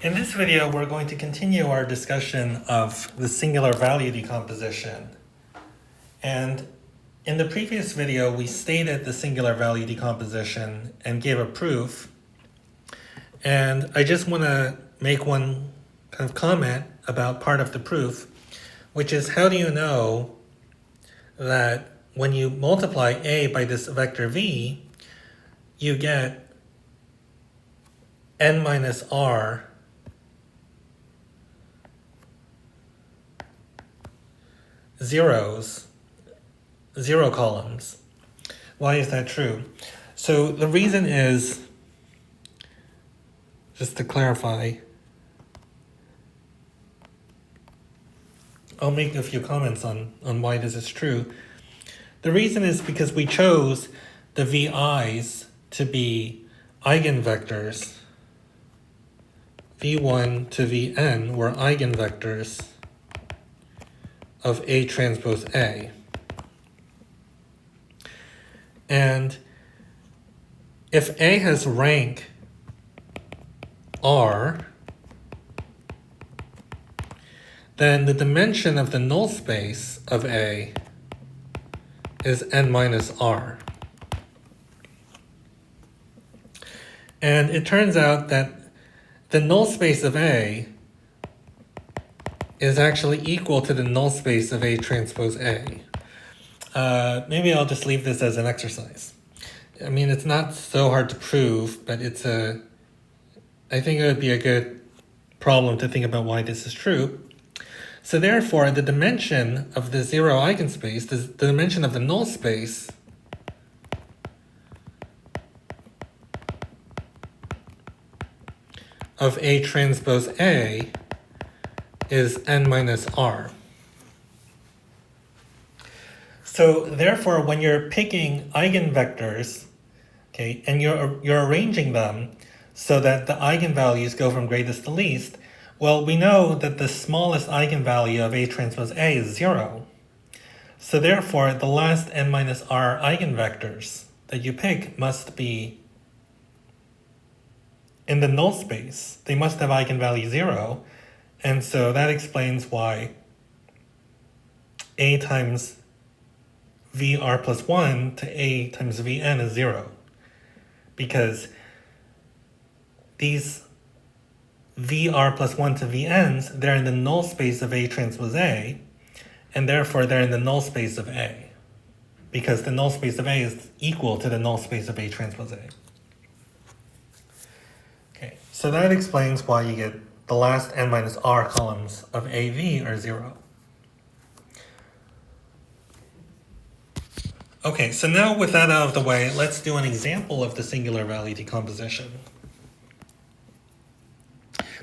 In this video, we're going to continue our discussion of the singular value decomposition. And in the previous video, we stated the singular value decomposition and gave a proof. And I just want to make one kind of comment about part of the proof, which is how do you know that when you multiply A by this vector V, you get n minus r zero columns. Why is that true? So the reason is, just to clarify, I'll make a few comments on why this is true. The reason is because we chose the VI's to be eigenvectors. V1 to Vn were eigenvectors of A transpose A. And if A has rank R, then the dimension of the null space of A is n minus R. And it turns out that the null space of A is actually equal to the null space of A transpose A. Maybe I'll just leave this as an exercise. I mean, it's not so hard to prove, but I think it would be a good problem to think about why this is true. So therefore, the dimension of the zero eigenspace, the dimension of the null space, of A transpose A is n minus r. So therefore, when you're picking eigenvectors, okay, and you're arranging them so that the eigenvalues go from greatest to least, well, we know that the smallest eigenvalue of A transpose A is 0. So therefore, the last n minus r eigenvectors that you pick must be in the null space. They must have eigenvalue 0. And so that explains why A times VR plus 1 to A times Vn is 0. Because these VR plus 1 to Vn's, they're in the null space of A transpose A, and therefore they're in the null space of A, because the null space of A is equal to the null space of A transpose A. Okay, so that explains why you get the last n minus r columns of AV are 0. Okay, so now with that out of the way, let's do an example of the singular value decomposition.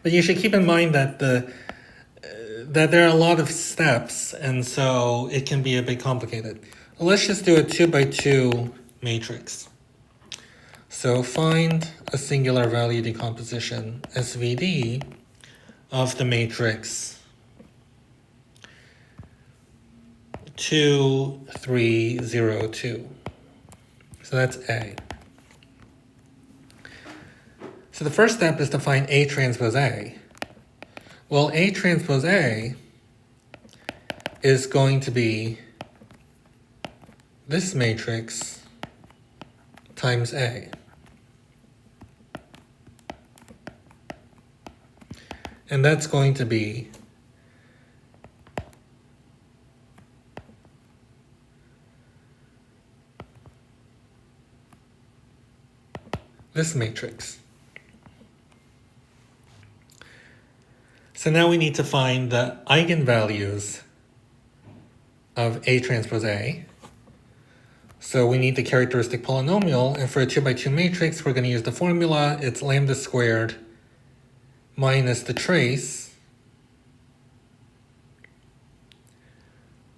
But you should keep in mind that that there are a lot of steps, and so it can be a bit complicated. Let's just do a 2x2 matrix. So find a singular value decomposition, SVD, of the matrix 2, 3, 0, 2. So that's A. So the first step is to find A transpose A. Well, A transpose A is going to be this matrix times A. And that's going to be this matrix. So now we need to find the eigenvalues of A transpose A. So we need the characteristic polynomial, and for a 2x2 matrix, we're going to use the formula. It's lambda squared minus the trace.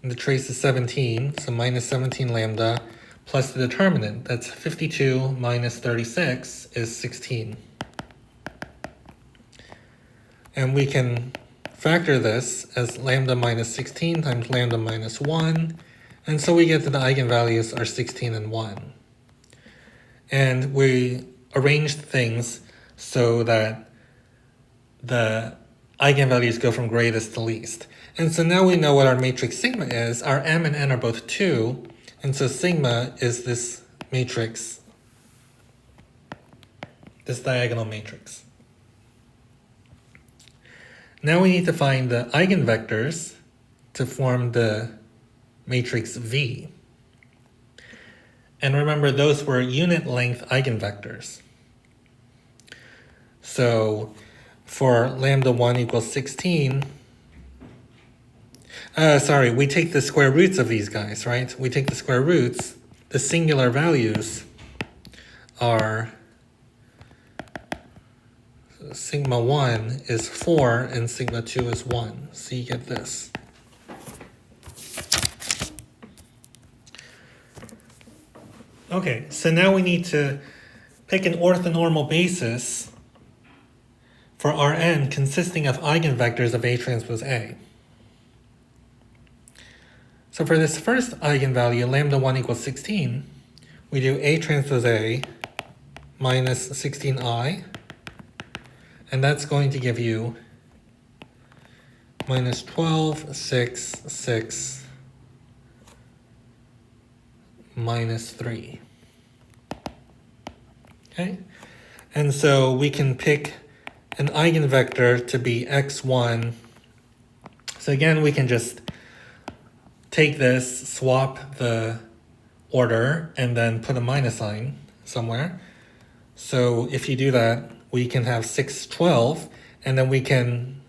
And the trace is 17, so minus 17 lambda, plus the determinant. That's 52 minus 36 is 16. And we can factor this as lambda minus 16 times lambda minus 1. And so we get that the eigenvalues are 16 and 1. And we arranged things so that the eigenvalues go from greatest to least. And so now we know what our matrix sigma is. Our m and n are both 2, and so sigma is this matrix, this diagonal matrix. Now we need to find the eigenvectors to form the matrix V. And remember, those were unit length eigenvectors. So for lambda 1 equals 16, we take the square roots of these guys, right? We take the square roots. The singular values are sigma 1 is 4 and sigma 2 is 1. So you get this. Okay, so now we need to pick an orthonormal basis for Rn consisting of eigenvectors of A transpose A. So for this first eigenvalue, lambda 1 equals 16, we do A transpose A minus 16I, and that's going to give you minus 12, 6, 6, minus 3. Okay? And so we can pick an eigenvector to be x1. So again, we can just take this, swap the order, and then put a minus sign somewhere. So if you do that, we can have 6, 12, and then we can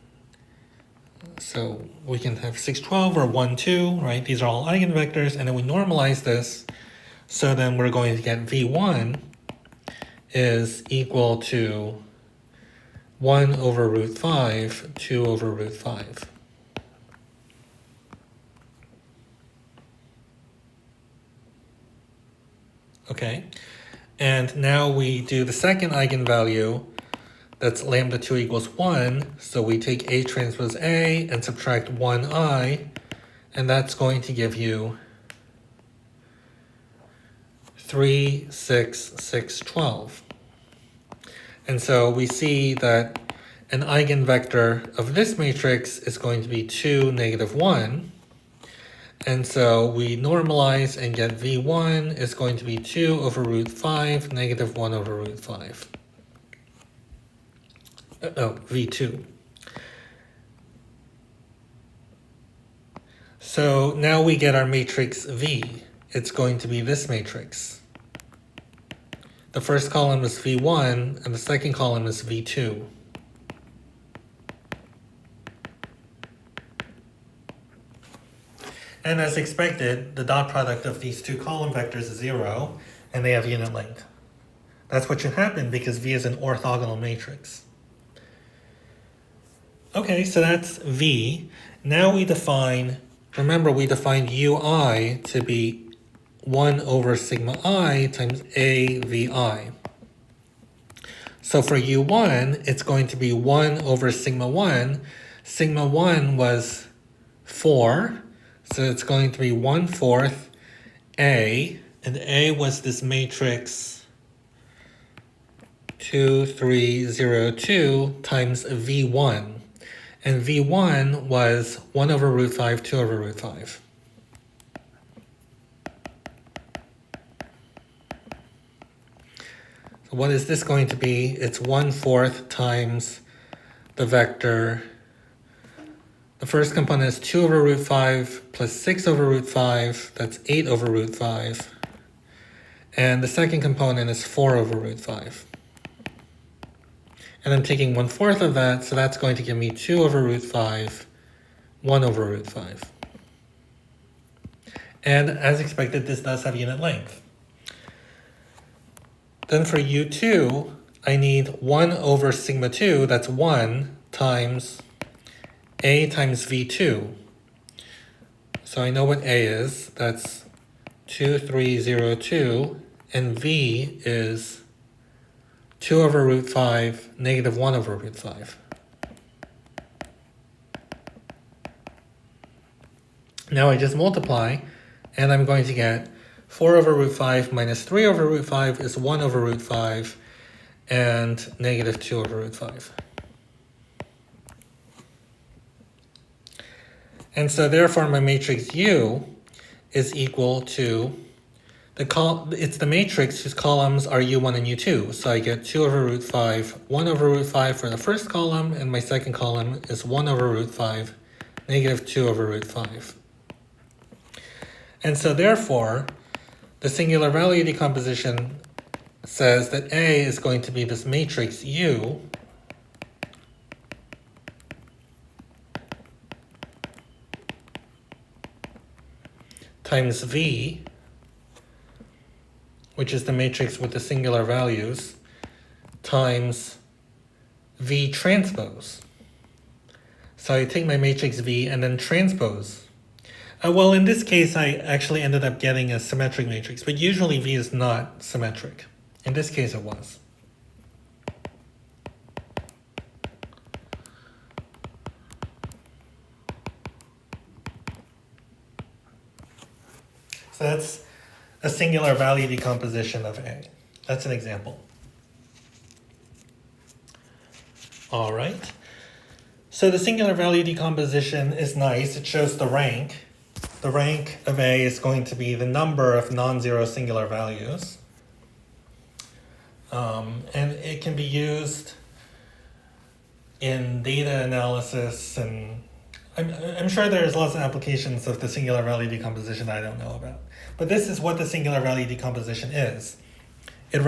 have 6, 12 or 1, 2, right? These are all eigenvectors, and then we normalize this. So then we're going to get V1 is equal to 1 over root 5, 2 over root 5. Okay, and now we do the second eigenvalue, that's lambda 2 equals 1, so we take A transpose A and subtract 1I, and that's going to give you 3, 6, 6, 12. And so we see that an eigenvector of this matrix is going to be 2, negative 1. And so we normalize and get V1 is going to be 2 over root 5, negative 1 over root 5. V2. So now we get our matrix V. It's going to be this matrix. The first column is V1, and the second column is V2. And as expected, the dot product of these two column vectors is 0, and they have unit length. That's what should happen because V is an orthogonal matrix. Okay, so that's V. Now we define, remember we defined UI to be 1 over sigma I times A VI. So for U1, it's going to be 1 over sigma 1. Sigma 1 was 4, so it's going to be 1/4 A, and A was this matrix 2, 3, 0, 2 times V1. And V1 was 1 over root 5, 2 over root 5. So what is this going to be? It's 1/4 times the vector. The first component is 2 over root 5 plus 6 over root 5. That's 8 over root 5. And the second component is 4 over root 5. And I'm taking 1/4 of that, so that's going to give me 2 over root 5, 1 over root 5. And as expected, this does have unit length. Then for U2, I need 1 over sigma 2, that's 1, times A times V2. So I know what A is, that's 2302, and V is 2 over root 5, negative 1 over root 5. Now I just multiply, and I'm going to get 4 over root 5 minus 3 over root 5 is 1 over root 5, and negative 2 over root 5. And so therefore my matrix U is equal to it's the matrix whose columns are U1 and U2. So I get 2 over root 5, 1 over root 5 for the first column, and my second column is 1 over root 5, negative 2 over root 5. And so therefore, the singular value decomposition says that A is going to be this matrix U times V, which is the matrix with the singular values, times V transpose. So I take my matrix V and then transpose. Well, in this case, I actually ended up getting a symmetric matrix, but usually V is not symmetric. In this case, it was. So that's a singular value decomposition of A. That's an example. All right. So the singular value decomposition is nice. It shows the rank. The rank of A is going to be the number of non-zero singular values. And it can be used in data analysis, and I'm sure there's lots of applications of the singular value decomposition I don't know about. But this is what the singular value decomposition is. It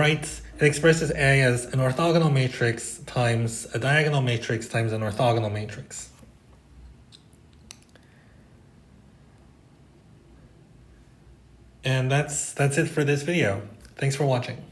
expresses A as an orthogonal matrix times a diagonal matrix times an orthogonal matrix. And that's it for this video. Thanks for watching.